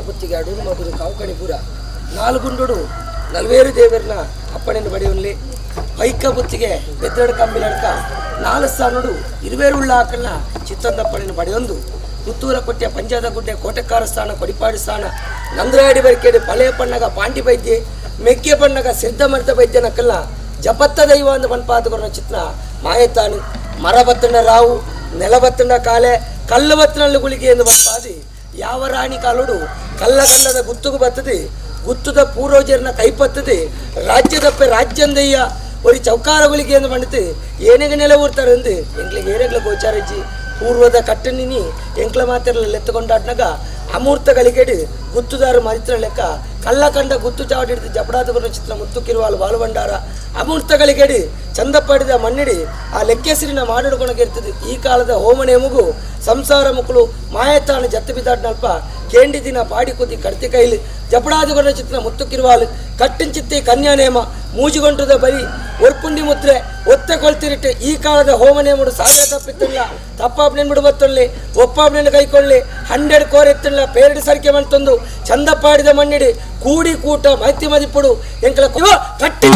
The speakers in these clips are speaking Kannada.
ಪುತ್ತಿಗಾಡು ಮಧುರು ಕಾವುಕಣಿಪುರ ನಾಲ್ಗುಂಡು ನಲ್ವೇರು ದೇವರನ್ನ ಅಪ್ಪಣೆಯನ್ನು ಬಡಿಯಲ್ಲಿ ಪೈಕ ಬುತ್ತಿಗೆ ಬೆದ್ದಡ ಕಂಬಿಲಡ್ಕ ನಾಲ್ಕು ಸ್ಥಾನಡು ಇರುವೇರು ಉಳ್ಳ ಹಾಕಲ್ನ ಚಿತ್ತಂದಪ್ಪಣೆಯನ್ನು ಬಡಿಯೊಂದು ಪುತ್ತೂರ ಕೊಟ್ಟೆ ಪಂಜಾದ ಗುಡ್ಡೆ ಕೋಟೆಕಾರ ಸ್ಥಾನ ಕೊಡಿಪಾಡಿ ಸ್ಥಾನ ನಂದ್ರಾಡಿ ಬರಿಕೇಡಿ ಪಳೆ ಪಣ್ಣಗ ಪಾಂಡಿ ಬೈದ್ಯೆ ಮೆಕ್ಕೆ ಪಣ್ಣಗ ಸಿದ್ಧ ಮರ್ತ ಬೈದ್ಯ ನಕ್ಕಲ್ನ ಜಪತ್ತ ದೈವ ಅಂದ ಮನ್ಪಾತಗೊರ ಚಿತ್ರ ಮಾಯತಾನು ಮರ ಬತ್ತಂಡ ರಾವು ನೆಲ ಬತ್ತಂಡ ಕಾಲೆ ಕಲ್ಲು ಬತ್ತನಲ್ಲಿ ಗುಳಿಗೆ ಎಂದು ಮನ್ಪಾದಿ ಯಾವ ರಾಣಿ ಕಾಲುಡು ಕಲ್ಲಗಂಡದ ಗುತ್ತುಗು ಬತ್ತದೆ ಗುತ್ತುದ ಪೂರ್ವಜರನ್ನ ಕೈಪತ್ತದೆ ರಾಜ್ಯದಪ್ಪೆ ರಾಜ್ಯಂದಯ್ಯ ஒரு ಚೌಕಾರಗಳಿಗೆ ಎಂದು ಮಾಡಿತು ಏನೆಗೆ ನೆಲೆ ಊರ್ತಾರೆ ಎಂದು ಎಂಕ್ಲಿಗೆ ಏನೆಗ್ಲ ಗೋಚಾರಜ್ಜಿ ಪೂರ್ವದ ಕಟ್ಟಣಿನಿ ಎಂಕ್ಲ ಮಾತೆಲ್ಲ ಎತ್ತುಕೊಂಡಾಡ್ನಾಗ ಅಮೂರ್ತಗಳಿಗೆಡು ಗುತ್ತುದಾರು ಮರಿತ್ರ ಲೆಕ್ಕ ಕಲ್ಲ ಕಂಡ ಗುತ್ತು ಚಾವಡಿಡಿದು ಜಪಡಾದ ಚಿತ್ರ ಮುತ್ತುಕಿರುವಾಲು ಬಾಲುಭಂಡಾರ ಅಮೂರ್ತಗಳಿಗೆಡು ಚಂದಪಡಿದ ಮಣ್ಣಿಡಿ ಆ ಲೆಕ್ಕೆಸಿರಿನ ಮಾಡಿಡ್ಕೊಳಗಿರ್ತದೆ ಈ ಕಾಲದ ಹೋಮನೆ ಮುಗು ಸಂಸಾರ ಮುಕ್ಕಳು ಮಾಯತಾನು ಜತ್ತು ಬಿದ್ದಾಡ್ನಲ್ಪ ಕೇಂಡಿ ದಿನ ಪಾಡಿ ಕುದಿ ಕಡ್ತಿ ಕೈಲಿ ಜಪಡಾದ ಚಿತ್ರ ಮುತ್ತುಕಿರುವಾಲು ಕಟ್ಟಿನ ಚಿತ್ತಿ ಕನ್ಯಾ ನೇಮ ಮೂಜಿಗೊಂಟದ ಬರಿ ಒರ್ಪುಂಡಿ ಮುದ್ರೆ ಒತ್ತೆ ಕೊಳ್ತಿರಿಟ್ಟು ಈ ಕಾಲದ ಹೋಮನೇಮುಡು ಸಾಧ್ಯ ತಪ್ಪಿತ್ತಿಲ್ಲ ತಪ್ಪಾಬ್ನೆನ್ ಬಿಡುವತ್ತಲ್ಲಿ ಒಪ್ಪಾಬ್ನೆನ್ ಕೈಕೊಳ್ಳಿ 100 ಕೋರ್ ಎತ್ತಿಲ್ಲ ಪೇರಡಿ ಸರಿಕೆ ಮಂತೊಂದು ಚಂದ ಪಾಡಿದ ಮಣ್ಣಿಡಿ ಕೂಡಿ ಕೂಟ ಮೈತಿ ಮದಿಪುಡು ಎಂಕಲ ಕಟ್ಟಿ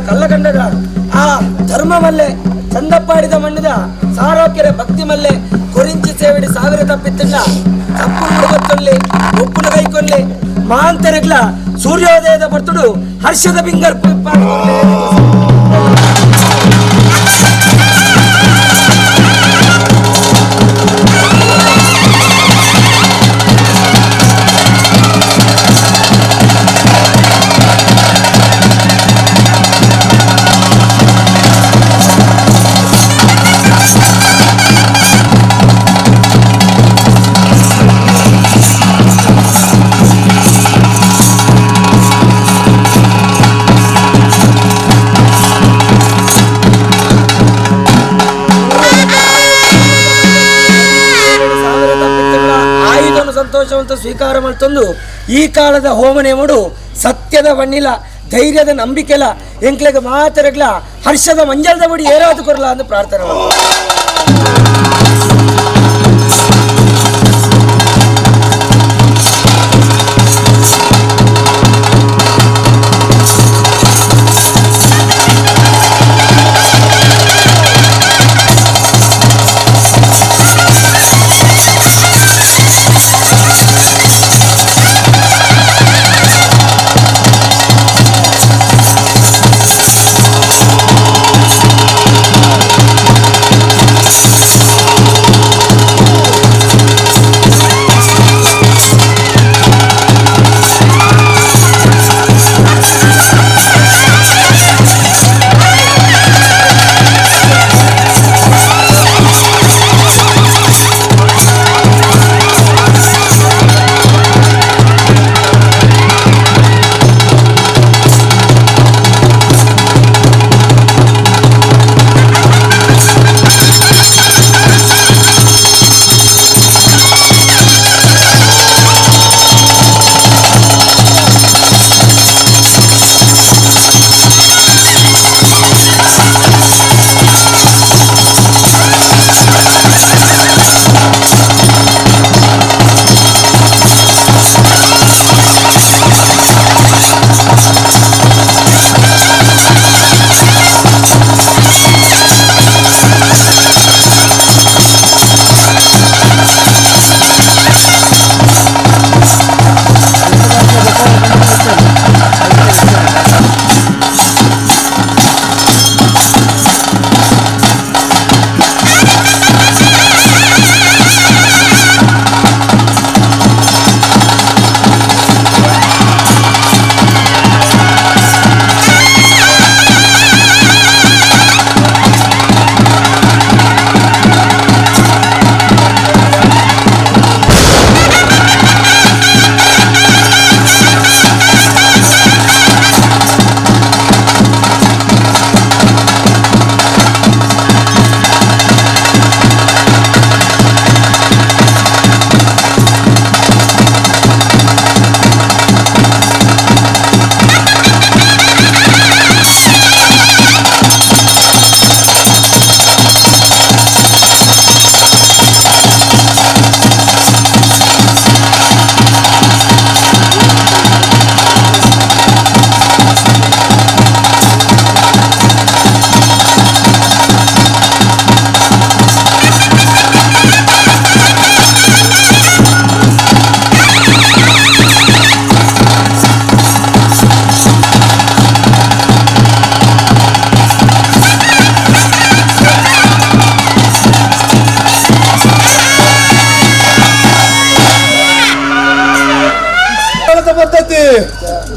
ಕಲ್ಲಗಂಡದ ಆ ಧರ್ಮ ಮಲ್ಲೆ ಚಂದಪ್ಪಾಡಿದ ಮಣ್ಣದ ಸಾರೋಕ್ಯರ ಭಕ್ತಿ ಮಲ್ಲೆ ಕೊರಿಂಚಿ ಸೇವಿಡಿ ಸಾವಿರ ತಪ್ಪಿತ್ತಿಲ್ಲ ತಪ್ಪು ಮುಡುಗೊತ್ತೊಲ್ಲಿ ಒಪ್ಪುನ ಕೈಕೊಲ್ಲಿ ಮಾಂತರೆಗ್ಲ ಸೂರ್ಯೋದಯದ ಬರ್ತುಡು ಹರ್ಷದ ಬಿಂಗರ್ ಸಂತೋಷವಂತ ಸ್ವೀಕಾರ ಮಾಡ್ತಂದು ಈ ಕಾಲದ ಹೋಮನೆ ಮಾಡು ಸತ್ಯದ ಬಣ್ಣಿಲ ಧೈರ್ಯದ ನಂಬಿಕೆಲ ಎಂಕ್ಲೆಗ ಮಾತರಗ್ಲ ಹರ್ಷದ ಮಂಜಲದ ಬಡಿ ಏರಾದು ಕೊರಲ ಅಂತ ಪ್ರಾರ್ಥನೆ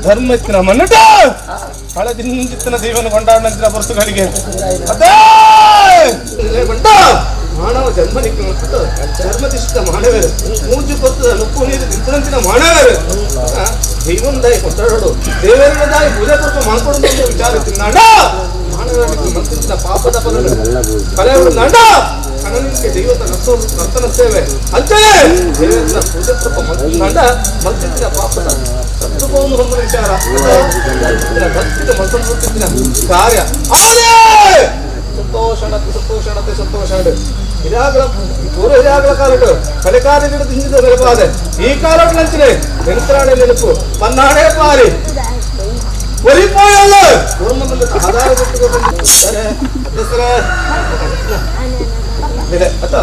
ಧರ್ಮತ್ತಿನ ಮನ್ನಟ ಹಳದಿಂದಿತ್ತಿನ ದೈವನ ಕೊಂಡಾಡಂತಿನ ಪುರುಷಗಳಿಗೆ ಅದೇ ಮಾನವ ಜನ್ಮನಿಕ್ಕೆ ಮತ್ತು ಧರ್ಮದಿಷ್ಟ ಮಾನವರು ಮೂಜು ಕೊತ್ತದ ನುಪ್ಪು ನೀರು ತಿಂತಿನ ಮಾನವರು ದೈವಂದಾಯಿ ಕೊಂಡಾಡೋಡು ದೇವರದಾಯಿ ಪೂಜೆ ಕೊಟ್ಟು ಮಾಡ್ಕೊಂಡು ವಿಚಾರ ತಿನ್ನಾಡ ಮಾನವರಿಗೆ ಮಂತ್ರಿಸಿದ ಪಾಪದ ಫಲಗಳು ನಾಡ ಕಣನಿಗೆ ದೈವದ ನರ್ತನ ಸೇವೆ ಅಂತೆಯೇ ದೇವರ ಪೂಜೆ ಕೊಟ್ಟು ಮಂಡ ಮಂತ್ರಿಸಿದ ಪಾಪದ ಸತ್ವವನ್ನು ಹೊಂದ ವಿಚಾರ ಭಕ್ತಿಗೆ ಮಂತ್ರ ಕಾರ್ಯ ಸಂತೋಷ ಹಿರಾಗಳ ಪೂರ್ವ ಹಿರಾಗಳ ಕಾಲಗಳು ಕಡೆ ಕಾರ್ಯಗಳು ಹಿಂದಿದ ನೆನಪಾದೆ ಈ ಕಾಲಕ್ಕೆ ನಂಚಿನೆ ನೆನಪರಾಣೆ ನೆನಪು ಪನ್ನಾಡೆ ಪಾರಿ ಒಲಿಪೋಯಲ್ಲ ಪೂರ್ವದಲ್ಲಿ ಆದಾಯ ಅತ್ತ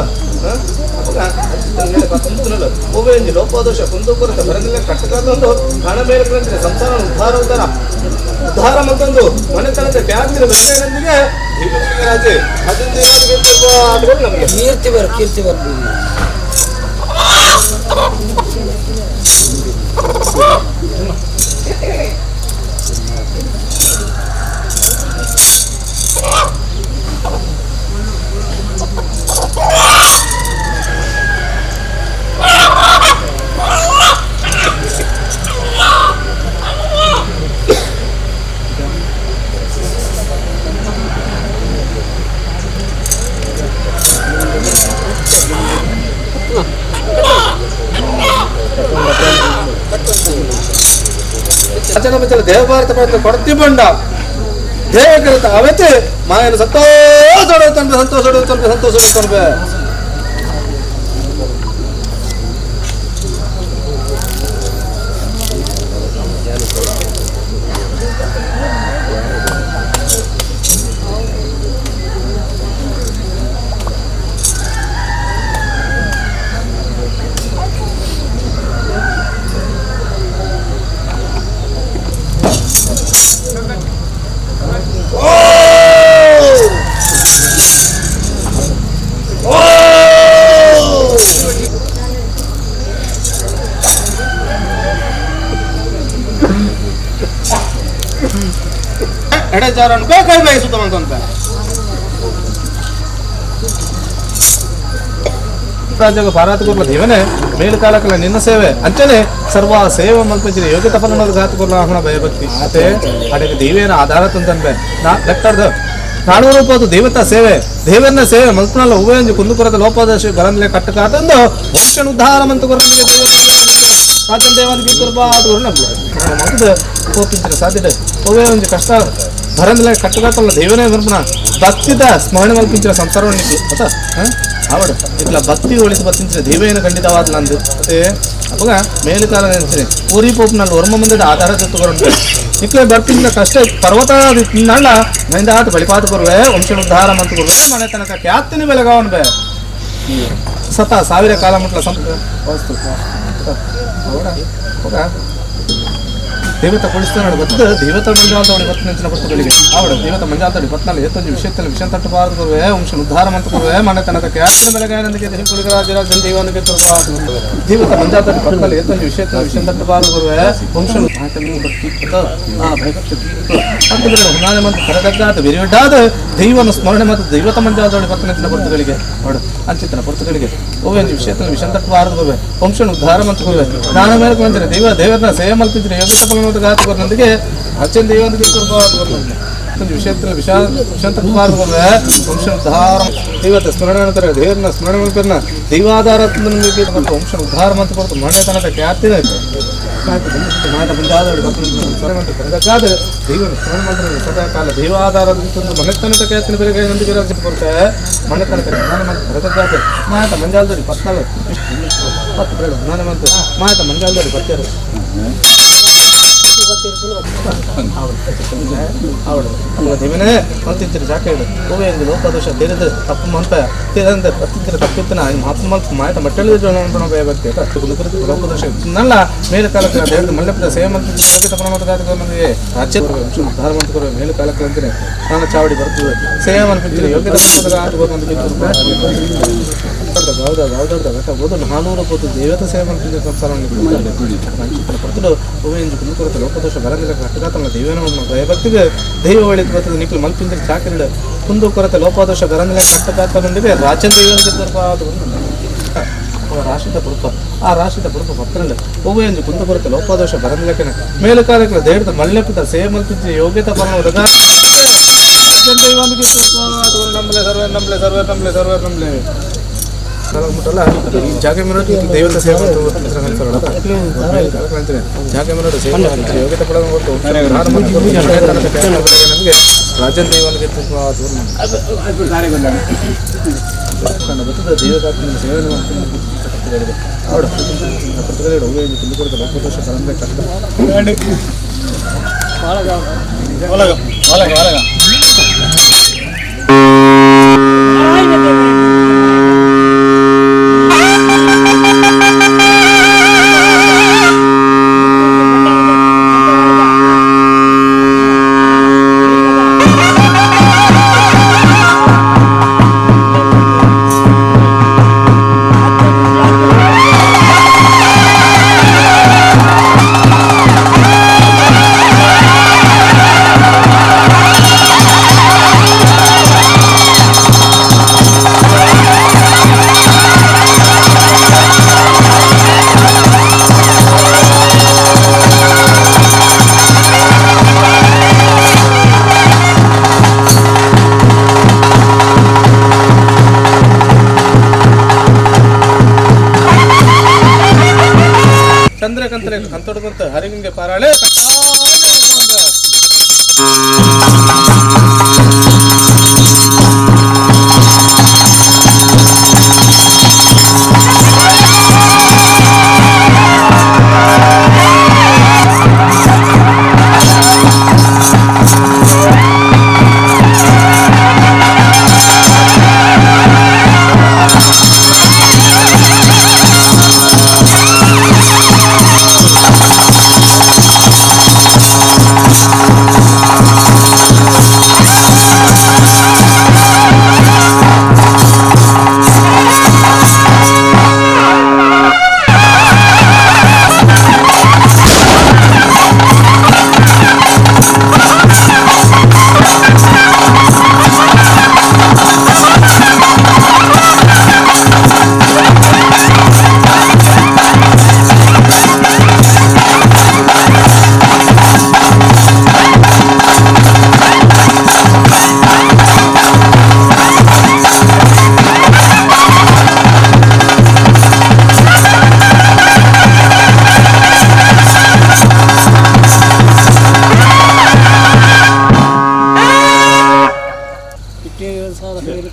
ಒಬ್ಬ ಲೋಪದೋಷ ಕುಂದುಕೊರತೆ ಬರಲಿಲ್ಲ ಕಟ್ಟಕಾದಂದು ಹಣ ಬೇರೆ ಸಂಸಾರ ಉದ್ಧಾರ ಮತ್ತೊಂದು ಮನೆತನದ ಖ್ಯಾತಿನ ಬೆಳಕಿನೊಂದಿಗೆ ರಾಜೆ ಅದರಿಂದ ನಮಗೆ ಕೀರ್ತಿ ಬರ್ ದೇವಭಾರತ ಕೊಡತಿ ಬಂಡ ದೇವಕೃತ ಅವತ್ತೆ ಮಾಯನ ಸಂತೋಷ ಎಡೆಚಾರನ್ನು ಬೇಕಾಗಿ ಬಯಸುತ್ತಂತ ರಾಜ್ಯ ಭಾರತಕೂರ್ಲ ದೇವನೇ ಮೇಲ್ಕಾಲಕಲ ನಿನ್ನ ಸೇವೆ ಅಂಚನೆ ಸರ್ವ ಸೇವೆ ಮಲ್ಪಿಸಿರಿ ಯೋಗ್ಯ ತಪನದ ಘಾತಕೂರ್ಲ ಹಣ ಭಯಭಕ್ತಿ ಮತ್ತೆ ಅದಕ್ಕೆ ದೇವೇನ ಆಧಾರ ತಂತನ್ಬೆ ಲೆಕ್ಕಡ್ದು 400 ರೂಪಾಯಿ ದೇವತಾ ಸೇವೆ ದೇವರನ್ನ ಸೇವೆ ಮಲ್ಪನಲ್ಲ ಉಭಯಂಜು ಕುಂದುಕೊರತೆ ಲೋಪದರ್ಶಿ ಬರಂದ್ಲೆ ಕಟ್ಟಕಾತಂದು ವಂಶನ ಉದ್ಧಾರ ಮಂತು ಕೊರಲಿಗೆ ರಾಜನ್ ದೇವಾದಿಗೆ ಮಗದ ಕೋಪಿಂచిన ಸಾಧ್ಯತೆ ಉಭಯಂಜು ಕಷ್ಟ ಬರಂದ್ಲೆ ಕಟ್ಟಕಾತಲ್ಲ ದೇವನೇ ಬರ್ಪಣ ಭಕ್ತಿದ ಸ್ಮರಣೆ ಮಲ್ಪಿಂచిన ಸಂಸಾರವನ್ನಿತ್ತು ಆತ ಆವಡ ಇట్లా భక్తి ఒలిసి బతించిన దేవైన ఖండితవాద నందు అయితే అప్పుగా మేలు కాలం నెంచిని ఊరి పోపు నల్లు వర్మ ముందట ఆధార చెత్తుకొరంటే ఇట్లా బర్తించిన కష్ట పర్వతాది తిన్నాళ్ళ నైందాట బలిపాత కొరువే వంశన ఉద్ధార మంత కొరువే మన తనక ఖ్యాతిని వెలగావను బే సత ಸಾವಿರ ಕಾಲ ಮುಟ್ಲ ವಸ್ತು ಅವಡ ದೇವತ ಕೊಡಿಸ್ತಾನೆ ಗೊತ್ತದ ದೇವತ ಮಂಜಾಲ್ತವಳಿ ಬತ್ತು ನೆಂಚಿನ ಪುಸ್ತಕಗಳಿಗೆ ಆವಡ ದೇವತ ಮಂಜಾಲ್ತವಳಿ ಬತ್ನಲ್ಲಿ ಎತ್ತೊಂದು ವಿಷಯದಲ್ಲಿ ವಿಷಯ ತಟ್ಟಬಾರದು ಕೊರುವೆ ವಂಶನ ಉದ್ಧಾರ ಮಂತ ಕೊರುವೆ ಮನೆ ತನಕ ಕ್ಯಾತಿನ ಬೆಳಗಾಯನಂದಿಗೆ ದೇವರಾಜರಾಜನ ದೇವಾನಿಗೆ ದೇವತ ಮಂಜಾಲ್ತವಳಿ ಬತ್ನಲ್ಲಿ ಎತ್ತೊಂದು ವಿಷಯದಲ್ಲಿ ವಿಷಯ ತಟ್ಟಬಾರದು ಕೊರುವೆ ವಂಶನ ಹುನಾನೆ ಮತ್ತು ಕರಗದ್ದಾದ ವಿರಿಯೊಡ್ಡಾದ ದೈವನ ಸ್ಮರಣೆ ಮತ್ತು ದೈವತ ಮಂಜಾಲ್ತವಳಿ ಬತ್ತು ನೆಂಚಿನ ಪುಸ್ತಕಗಳಿಗೆ ಅವಡ ಅಂಚಿತನ ಪುಸ್ತಕಗಳಿಗೆ ಒಂದು ವಿಷಯದಲ್ಲಿ ವಿಷಯ ತಟ್ಟಬಾರದು ಕೊರುವೆ ವಂಶನ ಉದ್ಧಾರ ಮಂತ ಕೊರುವೆ ಜ್ಞಾನ ಮೇಲೆ ಕೊಂಚಿನ ದೇವರನ್ನ ಸೇವೆ ಮಲ್ಪಿದ್ರೆ ಯೋಗ್ಯ ಘಾತುನೊಂದಿಗೆ ಅಚ್ಚನ್ ದೇವನಿಗೆ ಒಂದು ವಿಷಯದಲ್ಲಿ ವಿಷಾಂತರ ವಂಶೋದ್ಧಾರ ದೈವತ ಸ್ಮರಣೆ ಮಾಡ್ತಾರೆ ದೇವರನ್ನ ಸ್ಮರಣೆ ಮಾಡ್ತಾರನ್ನ ದೈವಾಧಾರ ವಂಶ ಉದ್ಧಾರ ಅಂತ ಕೊಡ್ತು ಮನೆ ತನಕ ಖ್ಯಾತಿನ ಮಾಟ ಮುಂಜಾದ ದೈವನ ಸ್ಮರಣೆ ಮಾಡ್ತಾರೆ ಸದಾಕಾಲ ದೈವಾಧಾರ ಮನೆ ತನಕ ಖ್ಯಾತಿನ ಬೆಲೆಗೆ ನಂದಿಗೆ ಕೊಡ್ತಾರೆ ಮನೆ ತನಕ ಕರಗಾದ ಮಾಟ ಮಂಜಾಲದಲ್ಲಿ 10 ಬೇಡ ನಾನು ಮಂತು ಮಾಟ ಮಂಜಾಲದಲ್ಲಿ 10 ದೇವನೇ ಮಲ್ತಿಂತಿರಿ ಜಾಕೆ ಹೋಗಿ ಲೋಪದೋಷ ತೆರೆದು ತಪ್ಪು ಮಂತ ತೆರೆದ ಬರ್ತಿಂತಿರ ತಪ್ಪಿತ್ತನ ಮಾತು ಮಂತ ಮಾಯತ ಮಟ್ಟಲ್ಲಿ ಭಯಭಕ್ತಿ ಲೋಪದೋಷ ನಲ್ಲ ಮೇಲೆ ಕಾಲಕ್ಕೆ ದೇವರ ಮಲ್ಲಪದ ಸೇವೆ ಮಂತ್ರಿ ತಪ್ಪನಮಗೆ ರಾಜ್ಯ ಉದ್ಧಾರ ಮಂತ್ರಿ ಮೇಲೆ ಕಾಲಕ್ಕೆ ಅಂತೀನಿ ನಾನು ಚಾವಡಿ ಬರ್ತದೆ ಸೇವೆ ಮಂತ್ರಿ ಯೋಗ್ಯತೆ ಓದು 400 ರೂಪಾಯಿ ದೇವತ ಸೇವೆ ಮಂತ್ರಿ ಸಂಸಾರ ಕುಂದುಕೊರತೆ ಲೋಪದೋಷ ಬರಂದಿಲ್ಲ ಕಟ್ಟಗಾತಲ್ಲ ದೇವನ ಭಯಭಕ್ತಿಗೆ ದೈವ ಒಳಿತು ಬರ್ತದೆ ನಿಕ್ಲು ಮಲ್ಪಿಂದ್ರೆ ಚಾಕಿರಡು ಕುಂದುಕೊರತೆ ಲೋಪದೋಷ ಬರಂದಿಲ್ಲ ಕಟ್ಟಗಾತನೊಂದಿಗೆ ರಾಜ್ಯದ ರಾಷ್ಟ್ರದ ಪುರುಪ ಆ ರಾಷ್ಟ್ರದ ಪುರುಪ ಪತ್ರಂಡು ಒಬ್ಬ ಕುಂದುಕೊರತೆ ಲೋಪದೋಷ ಬರಂದಿಲ್ಲಕ್ಕೆ ಮೇಲು ಕಾಲಕ್ಕೆ ದೇವದ ಮಲ್ಲೆಪಿತ ಸೇವೆ ಮಲ್ಪಿಂದ್ರೆ ಯೋಗ್ಯತೆ ಬರೋ ನಂಬಲೆ ಮುಟ್ಟಲ್ಲ ಜಾಗ ಮಿರೋಟಿ ದೇವತೆ ಸೇವೆ ಜಾಗ ಮಿರೋಟಿ ಸೇವೆ ಯೋಗ್ಯತೆ ಪಡೆದ ನಮಗೆ ರಾಜನ್ ದೇವಾನಿಗೆ ಬರ್ತದೆ ದೇವತಾತ್ಮ ಸೇವೆ ಅವಡ ಕುಂದುಕೊರತೆ ಲೋಪದೋಷ ಬರಂದ್ರೆ ಕಷ್ಟ ತೊಡಗುಂತ ಹರಿಗಂಗೆ ಪಾರಾಳೆ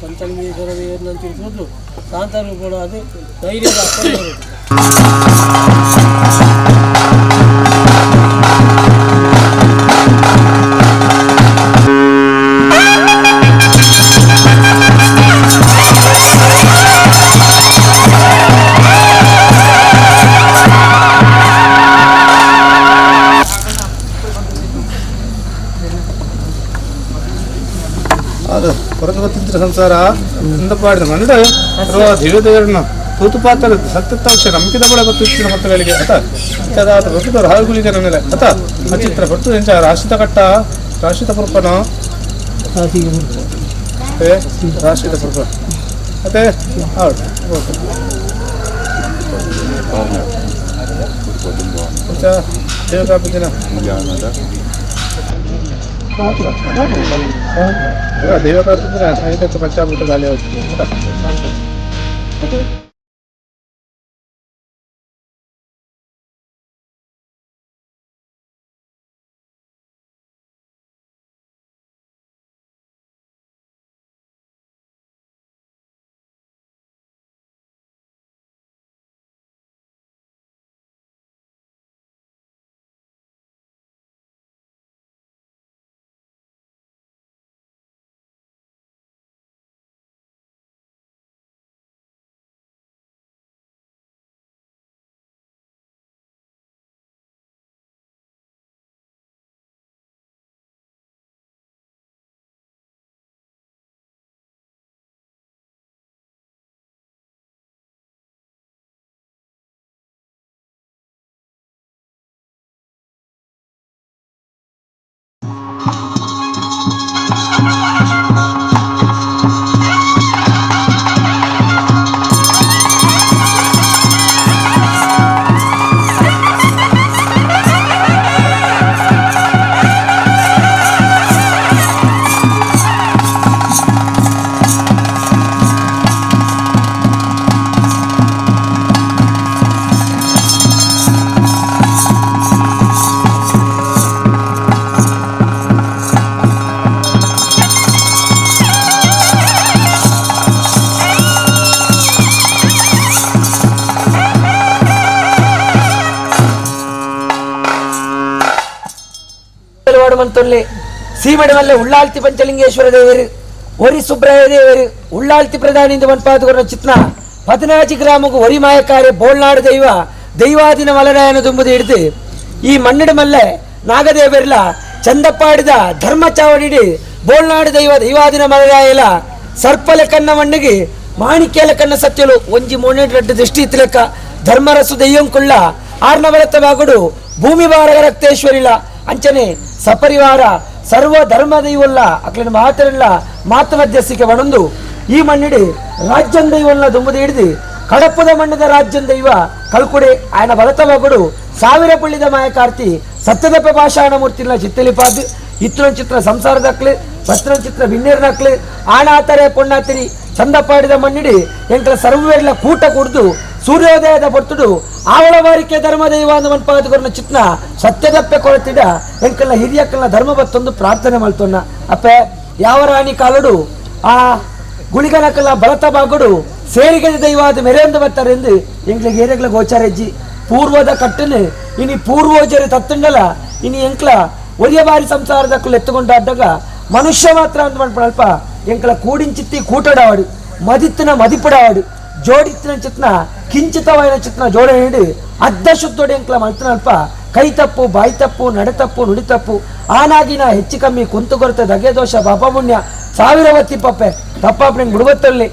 ಪಂಚಲಿಂಗೇಶ್ವರ ಅಂತ ತಿಳಿಸೋದು ಕಾಂತಾರು ಕೂಡ ಅದು ಧೈರ್ಯದ ಅಪ್ಪಣೆಗಳು. ಅದು ಹೊರತು ಗೊತ್ತಿದ್ರೆ ಸಂಸಾರ ಪಾಡಿದ ಮಂಡ ದೇವದೇವರನ್ನ ತೂತು ಪಾತ್ರ ಸತ್ಯತಾಕ್ಷ ನಂಬಿಕೆ ಕೂಡ ಗೊತ್ತಿತ್ತಿನ ಮಕ್ಕಳಿಗೆ ಅತ ಅದಾದ ಬದುಕರು ಹಾಗುಲಿ ಜನನೆಲೆ ಅತ ಅಚಿತ್ರ ಪಟ್ಟು ಎಂಚ ರಾಶಿತ ಕಟ್ಟ ರಾಶಿತ ಪುರ್ಪನ ರಾಶಿತ ಪುರ್ಪ ಅದೇ ಹೌದು ದೇವ ಕಾಪಿನ ದೇವಕಾತ್ರ ಸಾಹಿತ್ಯಕ್ಕೆ ಪಂಚಾಮೃತ ಗಾಳಿ ಹೋಗ್ತದೆ. சீமடமல்ல உள்ளாழ்த்தி பஞ்சலிங்கேஸ்வர தேவர் ஒரி சுப்ராய தேவர் உள்ளாழ்த்தி பிரಧಾನಿ ಮನ್ಪಾದುಗರ ಚಿತ್ನ 14 ಗ್ರಾಮಕ್ಕೆ ಒರಿ ಮಾಯಕಾರೆ ಬೋಳ್ನಾಡು ದೈವ ದೈವಾದಿನ ಮಲರಾಯನ ತುಂಬುದು ಹಿಡಿದು ಈ ಮನ್ನಡಮಲ್ಲ ನಾಗದೇವರ್ಲ ಚಂದಪ್ಪಾಡಿದ ಧರ್ಮ ಚಾವಡಿಡಿ ಬೋಳ್ನಾಡು ದೈವ ದೈವಾದಿನ ಮಲರಾಯಲ ಸರ್ಪಲೆ ಕನ್ನ ಮಣ್ಣಿಗೆ ಮಾಣಿಕ್ಯಲ ಕನ್ನ ಸತ್ಯಲು ಒಂಜಿ ಮೊನ್ನೆಡ್ರಡ್ಡು ದೃಷ್ಟಿ ಇತ್ತಲೆಕ್ಕ ಧರ್ಮರಸು ದೆಯ್ಯಂಕುಳ್ಳ ಆರ್ನ ಬಲತ್ತ ಬಾಗುಡು ಭೂಮಿ ಭಾರಗ ರಕ್ತೇಶ್ವರಿಲ ಅಂಚನೆ ಸಪರಿವಾರ ಸರ್ವ ಧರ್ಮ ದೈವಲ್ಲ ಅಕ್ಲಿನ ಮಾತರೆಲ್ಲ ಮಾತು ಮಧ್ಯಸ್ಥಿಕೆ ಒಣಂದು ಈ ಮಣ್ಣಿಡಿ ರಾಜ್ಯಂ ದೈವಲ್ಲ ದುಂಬುದು ಹಿಡಿದು ಕಡಪದ ಮಣ್ಣದ ರಾಜ್ಯಂ ದೈವ ಕಲ್ಕುಡೆ ಆಯನ ಬಲತ ಮಗಡು ಸಾವಿರ ಪಳ್ಳಿದ ಮಾಯಕಾರ್ತಿ ಸತ್ಯದಪ್ಪ ಪಾಷಾಣ ಮೂರ್ತಿನ ಚಿತ್ತಲಿಪಾದ್ ಇತ್ತೊಂದು ಚಿತ್ರ ಸಂಸಾರದಕ್ಲೆ ಪತ್ರೊಂದು ಚಿತ್ರ ಬಿನ್ನೇರ್ನಕ್ಲೆ ಆಣಾತರೆ ಪೊಣ್ಣಾತಿರಿ ಚಂದಪಾಡಿದ ಮಣ್ಣಿಡಿ ಎಂಕಲ ಸರ್ವೆಲ್ಲ ಕೂಟ ಕುಡ್ದು ಸೂರ್ಯೋದಯದ ಬರ್ತುಡು ಆವಳವಾರಿಕೆ ಧರ್ಮ ದೈವ ಅಂದು ಮನ್ಪಾದಗೊರ್ನ ಚಿತ್ನ ಸತ್ಯದಪ್ಪೆ ಕೊಳತಿಡ ಎಂಕಲ್ನ ಹಿರಿಯಕ್ಕಲ್ನ ಧರ್ಮ ಬತ್ತೊಂದು ಪ್ರಾರ್ಥನೆ ಮಾಡ್ತೊನ್ನ ಅಪ್ಪೆ ಯಾವ ರಾಣಿ ಕಾಲಡು ಆ ಗುಳಿಗನಕಲ್ಲ ಬಲತ ಬಾಗುಡು ಸೇರಿಗೆ ದೈವಾದ ಮೆರೆಯೊಂದು ಬರ್ತಾರೆಂದು ಎಂಕ್ಲಿಗೆ ಏರೆಗ್ಲ ಗೋಚಾರಜ್ಜಿ ಪೂರ್ವದ ಕಟ್ಟನು ಇನಿ ಪೂರ್ವೋಜರಿ ತತ್ತುಂಡಲ ಇನಿ ಎಂಕ್ಲ ಒರಿಯ ಬಾರಿ ಸಂಸಾರದಕ್ಕೂ ಎತ್ತುಕೊಂಡಾದಾಗ ಮನುಷ್ಯ ಮಾತ್ರ ಅಂತ ಮಾಡ್ಬಿಡಲ್ಪ ಎಂಕ್ಲ ಕೂಡಿಂಚಿತ್ತಿ ಕೂಟಡಾವಾಡು ಮದಿತ್ತಿನ ಮದಿಪಡಾವಾಡು ಜೋಡಿತ್ತಿನ ಚಿತ್ನ ಕಿಂಚಿತವಾಯಿನ ಚಿತ್ನ ಜೋಡ ಹಿಡಿ ಅರ್ಧ ಶುದ್ಧೋಡಿ ಎಂಕ್ಲ ಮಲ್ತನಲ್ಪ ಕೈ ತಪ್ಪು ಬಾಯಿ ತಪ್ಪು ನಡೆ ತಪ್ಪು ನುಡಿ ತಪ್ಪು ಆನಾಗಿನ ಹೆಚ್ಚು ಕಮ್ಮಿ ಕುಂತು ಕೊರತೆ ದಗೆ ದೋಷ ಪಾಪ ಪುಣ್ಯ ಸಾವಿರವತ್ತಿ ಪಪ್ಪೆ ತಪ್ಪಾಪ ನಿಂಗೆ ಗುಡುಗತ್ತಲ್ಲಿ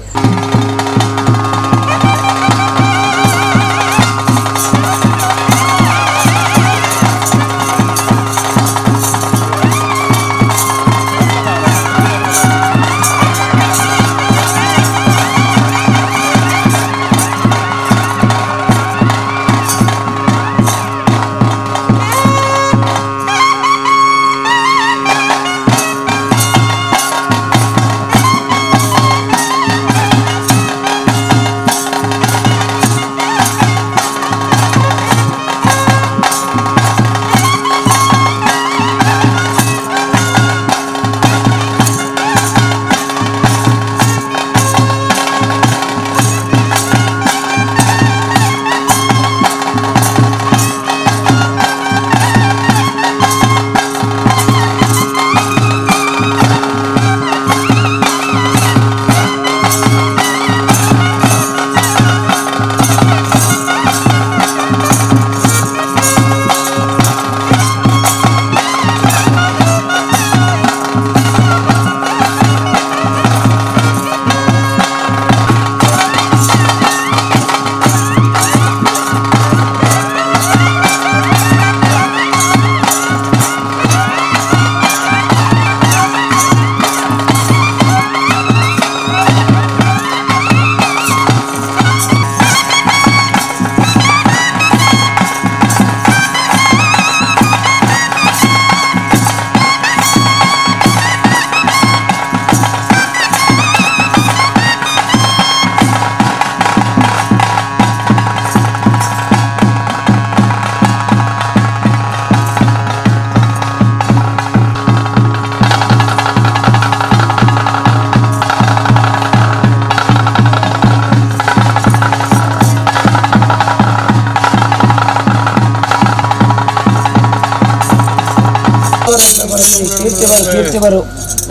ಕೀರ್ತಿ ಬರು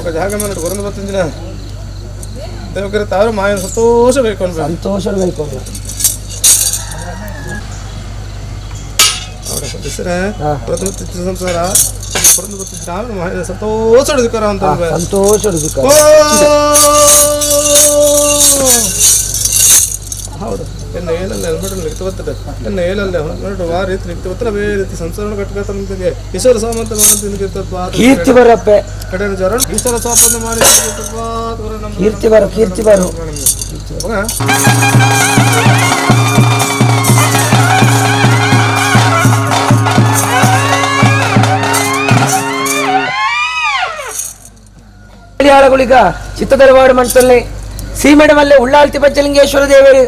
ఒక జాగ మీద గురంద బతించిన ದೇವಕರ ತಾರು ಮಾಯ ಸಂತೋಷ ಬೇಕು ಅಂತ ಸಂತೋಷ ಬೇಕು ಅವರ ಹೆಸರ ಪ್ರತಿಮತಿ ಸಂಸಾರ ಗುರಂದ ಬತಿಂచిన ಮಾಯ ಸಂತೋಷ ಹಿಡಿದುಕರ ಅಂತ ಸಂತೋಷ ಹಿಡಿದುಕರ ಹೌದು ಎನ್ನ ಏಳಲ್ಲ ಹೆಲ್ಮೆಟ್ ಲಿಖಿತ ಬರ್ತದೆ ಎನ್ನ ಏಳಲ್ಲ ಹೆಲ್ಮೆಟ್ ಆ ರೀತಿ ಲಿಖಿತ ಬರ್ತದೆ ಬೇರೆ ರೀತಿ ಸಂಸಾರ ಕಟ್ಕತ್ತಂತಿಗೆ ಈಶ್ವರ ಸಾಮಂತ ಮಾಡಿ ಕೀರ್ತಿ ಬರಪ್ಪೆ ಕಡೆ ಜರ ಈಶ್ವರ ಸಾಮಂತ ಮಾಡಿ ಕೀರ್ತಿ ಬರು ಕೀರ್ತಿ ಬರು ಆಳುಗಳಿಗ ಚಿತ್ತದರವಾಡು ಮಂಟಲ್ಲಿ ಸೀಮೆಡಮಲ್ಲೆ ಉಳ್ಳಾಳ್ತಿ ಪಂಚಲಿಂಗೇಶ್ವರ ದೇವರು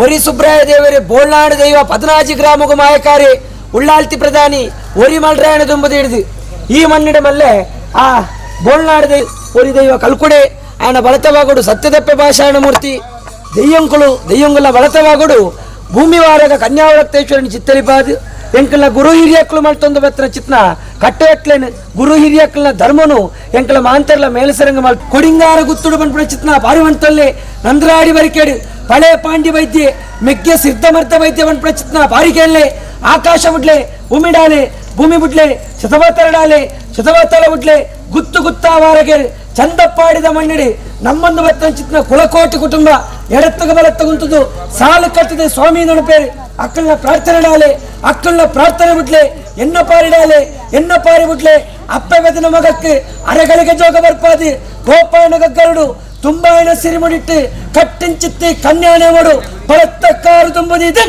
ಒರಿ ಸುಬ್ರಾಯ ದೇವರು ಬೋಳ್ನಾಡು ದೈವ 14 ಗ್ರಾಮಗು ಮಾಯಕಾರಿ ಉಳ್ಳಾಳ್ತಿ ಪ್ರಧಾನಿ ಒರಿ ಮಲ್ರಾಯಣ ದುಂಬದ ಹಿಡಿದು ಈ ಮಣ್ಣಿಡ ಮಲ್ಲೆ ಆ ಬೋಳ್ನಾಡು ದೈವ ಒರಿ ದೈವ ಕಲ್ಕುಡೆ ಆಯನ ಬಳತವಾಗುಡು ಸತ್ಯದಪ್ಪೆ ಭಾಷಾಯಣ ಮೂರ್ತಿ ದೆಯ್ಯಂಗುಲ ಬಳತವಾಗುಡು ಭೂಮಿವಾರಗ ಕನ್ಯಾವರಕ್ತೇಶ್ವರನ ಚಿತ್ತಲಿಪಾದು ಎಂಕಲ್ನ ಗುರು ಹಿರಿಯಕ್ಕಳು ಮಲ್ತೊಂದು ಬತ್ತನ ಚಿತ್ನ ಕಟ್ಟೆ ಎಟ್ಲೇನು ಗುರು ಹಿರಿಯಕ್ಕಲ್ನ ಧರ್ಮನು ಎಂಕಲ ಮಾಂತರ್ಲ ಮೇಲಸರಂಗ ಮಲ್ ಕೊಡಿಂಗಾರ ಗುತ್ತುಡು ಬಂದ್ಬಿಡ ಚಿತ್ನ ಬಾರಿ ಮಂತಲ್ಲಿ ನಂದ್ರಾಡಿ ಬರಿಕೇಡು ಪಳೆ ಪಾಂಡಿ ವೈದ್ಯ ಮೆಗ್ಗೆ ಸಿದ್ಧಮರ್ಥ ವೈದ್ಯ ಬಂದ್ಬಿಡ ಚಿತ್ನ ಬಾರಿಕೆಯಲ್ಲೇ ಆಕಾಶ ಬಿಡ್ಲೆ ಉಮಿಡಾಲೆ ಭೂಮಿ ಬಿಡ್ಲೆ ಶತವತ್ತಲ ಬಿಡ್ಲೆ ಗುತ್ತಾವಾರಗೆ ಚಂದಪ್ಪಾಡಿದ ಮಣ್ಣಿಡಿ ನಮ್ಮೊಂದು ಬತ್ತನ ಚಿತ್ನ ಕುಳಕೋಟಿ ಕುಟುಂಬ ಎಡತ್ತಗ ಬಲತ್ತಗುಂತದ್ದು ಸಾಲು ಕಟ್ಟಿದೆ ಸ್ವಾಮಿ ನಡಪೇರು ಅಕ್ಕಳನ್ನ ಪ್ರಾರ್ಥನೆ ಬಿಡ್ಲೆ ಎನ್ನ ಪಾರಿ ಬಿಡ್ಲೆ ಅಪ್ಪ ಬೆದನ ಮಗಕ್ಕೆ ಅರೆಗಳಿಗೆ ಜೋಗ ಬರ್ಪಾದಿ ಗೋಪಾಯನ ಗಗ್ಗರುಡು ತುಂಬಾಯನ ಸಿರಿಮುಡಿಟ್ಟು ಕಟ್ಟಿಂಚಿತ್ತಿ ಕನ್ಯಾನೆ ಮಾಡು ಬಲತ್ತ ಕಾರು ತುಂಬುದಿದೆ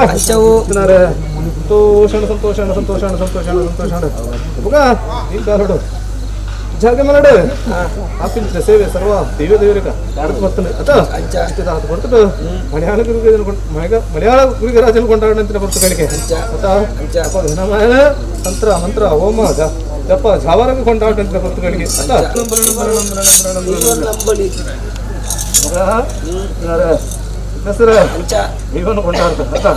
ಅಂಚವು ಸಂತೋಷ ಈ ಕಾಲಡು ಜಾಗ ಮನಡು ಆಪಿನ ಸೇವೆ ಸರ್ವ ದೇವರಿಗೆ ಬರ್ತದೆ ಆತ ಕೊಡ್ತದೆ ಮಲಯಾಳ ಗುರಿಗೆ ರಾಜನ ಕೊಂಡಾಡಂತಿನ ಬರ್ತು ಕಳಿಕೆ ತಂತ್ರ ಮಂತ್ರ ಹೋಮ ಜಪ ಜಾವರಗೆ ಕೊಂಡಾಡಂತಿನ ಬರ್ತು ಕಳಿಗೆ ಹೆಸರು ಇವನು ಕೊಂಡಾಡ್ತಾರೆ